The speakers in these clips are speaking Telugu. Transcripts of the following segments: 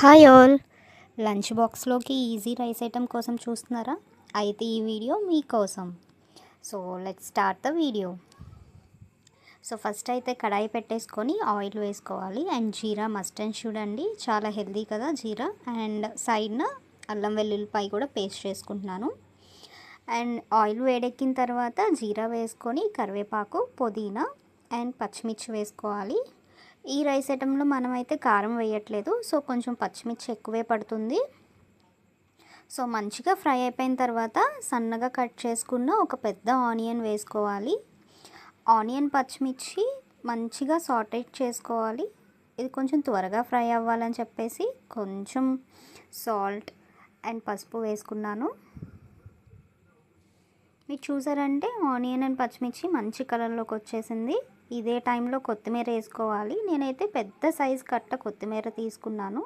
Hi all. లంచ్ బాక్స్లోకి ఈజీ రైస్ ఐటెం కోసం చూస్తున్నారా? అయితే ఈ వీడియో మీకోసం. So let's start the video. So first అయితే కడాయి పెట్టేసుకొని ఆయిల్ వేసుకోవాలి. అండ్ జీరా మస్ట్ అండ్ చూడండి, చాలా హెల్దీ కదా జీరా. అండ్ సైడ్న అల్లం వెల్లుల్లిపాయ కూడా పేస్ట్ చేసుకుంటున్నాను. అండ్ ఆయిల్ వేడెక్కిన తర్వాత జీరా వేసుకొని కరివేపాకు, పుదీనా అండ్ పచ్చిమిర్చి వేసుకోవాలి. ఈ రైస్ ఐటెంలో మనమైతే కారం వేయట్లేదు, సో కొంచెం పచ్చిమిర్చి ఎక్కువే పడుతుంది. సో మంచిగా ఫ్రై అయిపోయిన తర్వాత సన్నగా కట్ చేసుకున్న ఒక పెద్ద ఆనియన్ వేసుకోవాలి. ఆనియన్ పచ్చిమిర్చి మంచిగా సాటేట్ చేసుకోవాలి. ఇది కొంచెం త్వరగా ఫ్రై అవ్వాలని చెప్పేసి కొంచెం సాల్ట్ అండ్ పసుపు వేసుకున్నాను. మీరు చూసారంటే ఆనియన్ అండ్ పచ్చిమిర్చి మంచి కలర్లోకి వచ్చేసింది. ఇదే టైంలో కొత్తిమీర వేసుకోవాలి. నేనైతే పెద్ద సైజు కట్ట కొత్తిమీర తీసుకున్నాను,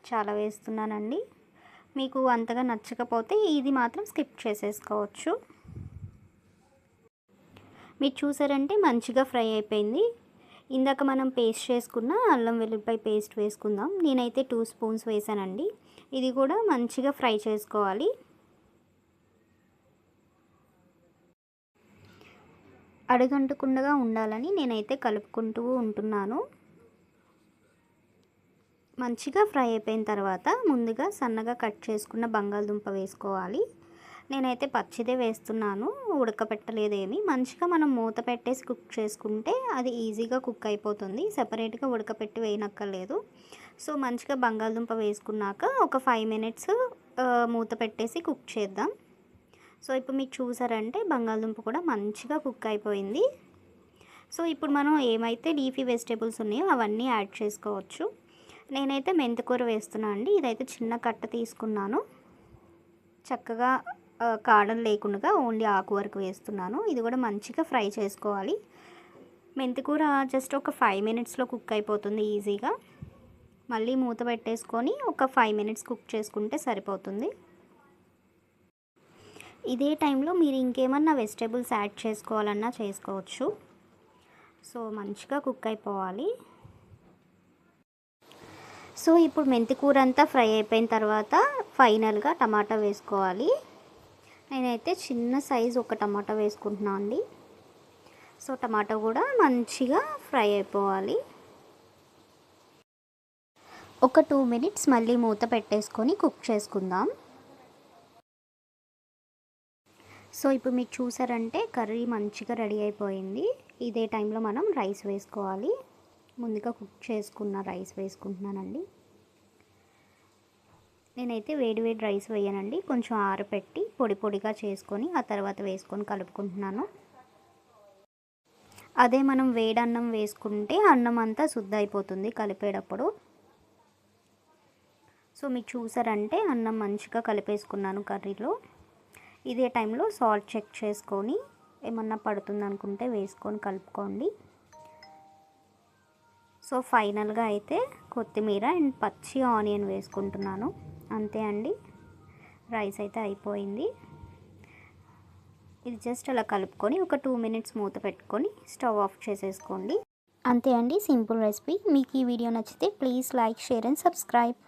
చాలా వేస్తున్నానండి. మీకు అంతగా నచ్చకపోతే ఇది మాత్రం స్కిప్ చేసేసుకోవచ్చు. మీరు చూసారంటే మంచిగా ఫ్రై అయిపోయింది. ఇందాక మనం పేస్ట్ చేసుకున్న అల్లం వెల్లుల్లిపాయ పేస్ట్ వేసుకుందాం. నేనైతే 2 స్పూన్స్ వేసానండి. ఇది కూడా మంచిగా ఫ్రై చేసుకోవాలి. అడుగంటకుండా ఉండాలని నేనైతే కలుపుకుంటూ ఉంటున్నాను. మంచిగా ఫ్రై అయిపోయిన తర్వాత ముందుగా సన్నగా కట్ చేసుకున్న బంగాళదుంప వేసుకోవాలి. నేనైతే పచ్చిదే వేస్తున్నాను, ఉడకపెట్టలేదేమి. మంచిగా మనం మూత పెట్టేసి కుక్ చేసుకుంటే అది ఈజీగా కుక్ అయిపోతుంది, సెపరేట్గా ఉడకపెట్టి వేయనక్కర్లేదు. సో మంచిగా బంగాళదుంప వేసుకున్నాక ఒక 5 మినిట్స్ మూత పెట్టేసి కుక్ చేద్దాం. సో ఇప్పుడు మీరు చూసారంటే బంగాళదుంప కూడా మంచిగా కుక్ అయిపోయింది. సో ఇప్పుడు మనం ఏమైతే లీఫీ వెజిటేబుల్స్ ఉన్నాయో అవన్నీ యాడ్ చేసుకోవచ్చు. నేనైతే మెంతికూర వేస్తున్నాను అండి. ఇదైతే చిన్న కట్ట తీసుకున్నాను. చక్కగా కాడలు లేకుండా ఓన్లీ ఆకు వరకు వేస్తున్నాను. ఇది కూడా మంచిగా ఫ్రై చేసుకోవాలి. మెంతికూర జస్ట్ ఒక 5 మినిట్స్లో కుక్ అయిపోతుంది ఈజీగా. మళ్ళీ మూత పెట్టేసుకొని ఒక 5 మినిట్స్ కుక్ చేసుకుంటే సరిపోతుంది. ఇదే టైంలో మీరు ఇంకేమన్నా వెజిటేబుల్స్ యాడ్ చేసుకోవాలన్నా చేసుకోవచ్చు. సో మంచిగా కుక్ అయిపోవాలి. సో ఇప్పుడు మెంతికూర అంతా ఫ్రై అయిపోయిన తర్వాత ఫైనల్గా టమాటా వేసుకోవాలి. నేనైతే చిన్న సైజు ఒక టమాటా వేసుకుంటున్నాను అండి. సో టమాటా కూడా మంచిగా ఫ్రై అయిపోవాలి. ఒక 2 మినిట్స్ మళ్ళీ మూత పెట్టేసుకొని కుక్ చేసుకుందాం. సో ఇప్పుడు మీరు చూసారంటే కర్రీ మంచిగా రెడీ అయిపోయింది. ఇదే టైంలో మనం రైస్ వేసుకోవాలి. ముందుగా కుక్ చేసుకున్న రైస్ వేసుకుంటున్నానండి. నేనైతే వేడి వేడి రైస్ వేయనండి, కొంచెం ఆరపెట్టి పొడి పొడిగా చేసుకొని ఆ తర్వాత వేసుకొని కలుపుకుంటున్నాను. అదే మనం వేడి అన్నం వేసుకుంటే అన్నం అంతా శుద్ధ అయిపోతుంది కలిపేటప్పుడు. సో మీరు చూసారంటే అన్నం మంచిగా కలిపేసుకున్నాను కర్రీలో. ఇదే టైంలో సాల్ట్ చెక్ చేసుకొని ఏమన్నా పడుతుంది అనుకుంటే వేసుకొని కలుపుకోండి. సో ఫైనల్గా అయితే కొత్తిమీర అండ్ పచ్చి ఆనియన్ వేసుకుంటున్నాను. అంతే అండి, రైస్ అయితే అయిపోయింది. ఇది జస్ట్ అలా కలుపుకొని ఒక 2 మినిట్స్ మూత పెట్టుకొని స్టవ్ ఆఫ్ చేసేసుకోండి. అంతే అండి, సింపుల్ రెసిపీ. మీకు ఈ వీడియో నచ్చితే please like, share and subscribe.